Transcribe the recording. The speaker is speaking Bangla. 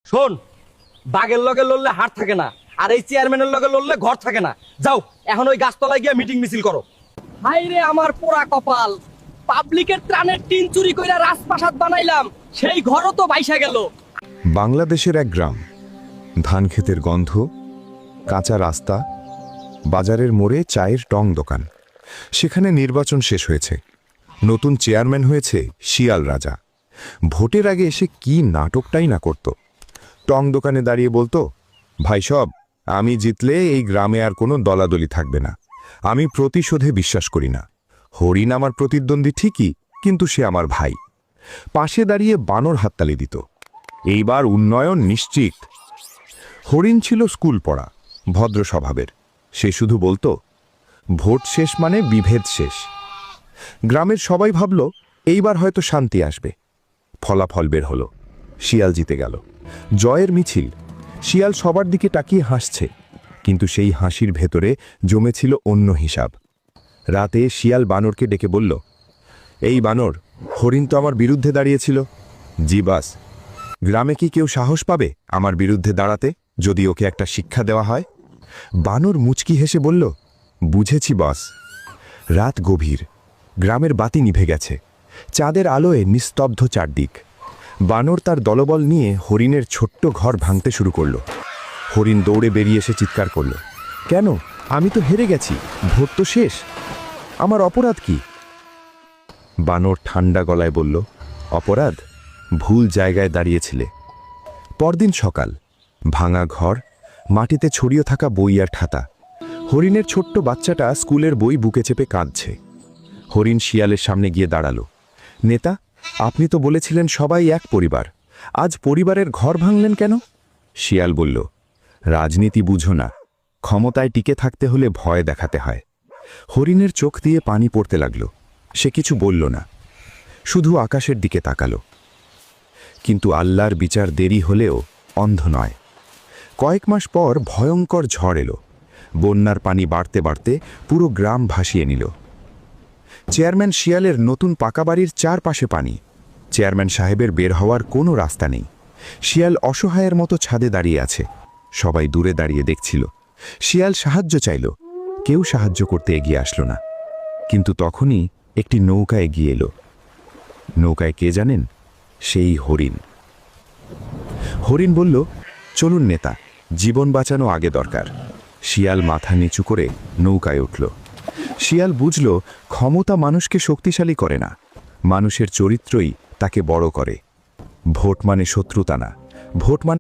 শোন, বাঘের লগে লড়লে হাট থাকে না, আর এই চেয়ারম্যানের লগে লড়লে ঘর থাকে না। যাও এখন ওই গাছতলায় গিয়ে মিটিং মিছিল করো। হাই রে আমার পোড়া কপাল, পাবলিকের ত্রাণের টিন চুরি কইরা রাজপ্রাসাদ বানাইলাম, সেই ঘরও তো বাইসা গেল। বাংলাদেশের এক গ্রাম, ধান ক্ষেতের গন্ধ, কাঁচা রাস্তা, বাজারের মোড়ে চায়ের টং দোকান। সেখানে নির্বাচন শেষ হয়েছে, নতুন চেয়ারম্যান হয়েছে শিয়াল রাজা। ভোটের আগে এসে কি নাটকটাই না করত। টং দোকানে দাঁড়িয়ে বলতো, ভাই সব, আমি জিতলে এই গ্রামে আর কোনো দলাদলি থাকবে না। আমি প্রতিশোধে বিশ্বাস করি না। হরিণ আমার প্রতিদ্বন্দ্বী ঠিকই, কিন্তু সে আমার ভাই। পাশে দাঁড়িয়ে বানর হাততালি দিত, এইবার উন্নয়ন নিশ্চিত। হরিণ ছিল স্কুল পড়া, ভদ্র স্বভাবের। সে শুধু বলতো, ভোট শেষ মানে বিভেদ শেষ। গ্রামের সবাই ভাবল এইবার হয়তো শান্তি আসবে। ফলাফল বের হলো, শিয়াল জিতে গেল। জয়ের মিছিল। শিয়াল সবার দিকে তাকিয়ে হাসছে, কিন্তু সেই হাসির ভেতরে জমেছিল অন্য হিসাব। রাতে শিয়াল বানরকে ডেকে বলল, এই বানর, হরিণ তো আমার বিরুদ্ধে দাঁড়িয়েছিল। জি বাস। গ্রামে কি কেউ সাহস পাবে আমার বিরুদ্ধে দাঁড়াতে, যদি ওকে একটা শিক্ষা দেওয়া হয়? বানর মুচকি হেসে বলল, বুঝেছি বস। রাত গভীর, গ্রামের বাতি নিভে গেছে, চাঁদের আলোয় নিস্তব্ধ চারদিক। বানর তার দলবল নিয়ে হরিণের ছোট্ট ঘর ভাঙতে শুরু করল। হরিণ দৌড়ে বেরিয়ে এসে চিৎকার করল, কেন? আমি তো হেরে গেছি, ভোট তো শেষ, আমার অপরাধ কি? বানর ঠান্ডা গলায় বলল, অপরাধ? ভুল জায়গায় দাঁড়িয়েছিলে। পরদিন সকাল, ভাঙা ঘর, মাটিতে ছড়িয়ে থাকা বই আর খাতা। হরিণের ছোট্ট বাচ্চাটা স্কুলের বই বুকে চেপে কাঁদছে। হরিণ শিয়ালের সামনে গিয়ে দাঁড়ালো। নেতা, আপনি তো বলেছিলেন সবাই এক পরিবার, আজ পরিবারের ঘর ভাঙলেন কেন? শিয়াল বলল, রাজনীতি বুঝো না, ক্ষমতায় টিকে থাকতে হলে ভয় দেখাতে হয়। হরিণের চোখ দিয়ে পানি পড়তে লাগলো। সে কিছু বলল না, শুধু আকাশের দিকে তাকালো। কিন্তু আল্লাহর বিচার দেরি হলেও অন্ধ নয়। কয়েক মাস পর ভয়ঙ্কর ঝড় এলো। বন্যার পানি বাড়তে বাড়তে পুরো গ্রাম ভাসিয়ে নিল। চেয়ারম্যান শিয়ালের নতুন পাকা বাড়ির চারপাশে পানি। চেয়ারম্যান সাহেবের বের হওয়ার কোনো রাস্তা নেই। শিয়াল অসহায়ের মতো ছাদে দাঁড়িয়ে আছে। সবাই দূরে দাঁড়িয়ে দেখছিল। শিয়াল সাহায্য চাইল, কেউ সাহায্য করতে এগিয়ে আসলো না। কিন্তু তখনই একটি নৌকা এগিয়ে এলো। নৌকায় কে জানেন? সেই হরিণ। হরিণ বলল, চলুন নেতা, জীবন বাঁচানো আগে দরকার। শিয়াল মাথা নিচু করে নৌকায় উঠল। শিয়াল বুঝল, ক্ষমতা মানুষকে শক্তিশালী করে না, মানুষের চরিত্রই তাকে বড় করে। ভোট মানে শত্রুতা না, ভোট মানে